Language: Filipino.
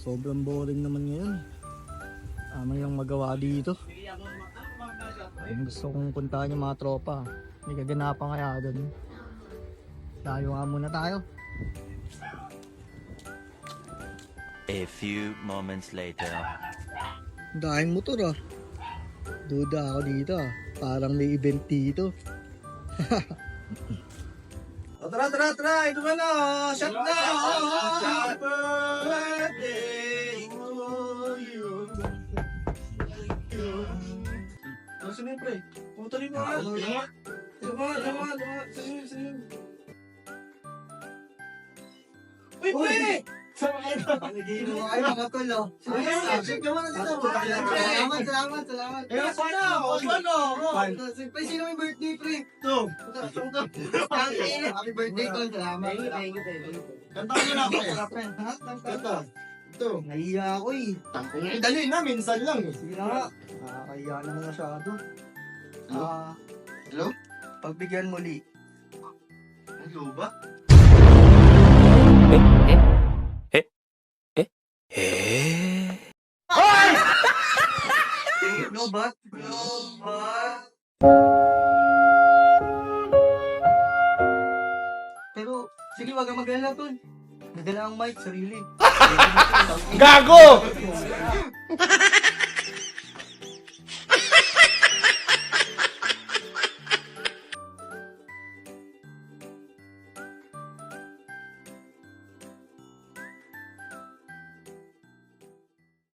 Sobrang boring naman ngayon. May yung magawa dito. Yung gusto kong puntahan yung mga tropa. May kaganapan kaya doon. Tayo nga muna tayo. A few moments later. Dahing motor ah. Duda ako dito ah. Parang may event dito. Tara! Ito ka na! Shot na! Happy birthday to you! Sino yun, pre? Putulin mo nga! Sama! Uy, pre! Nagiinom kayo mga tol oh. Check naman na dito. Salamat. Eh, sana! Ano? Pre, sino may birthday pre? Ito! Happy birthday tol. Salamat. Thank you. Kanta mo na ako eh. Kanta. Ito. Nahiya ako eh. Eh, dali na, minsan lang eh. Sige na nga. Nakakahiya naman masyado. Hello? Pagbigyan muli. Hello ba? Lobat? Pero, sige wag kang mag-alala tol. Nadala ang mic, sarili. Gago!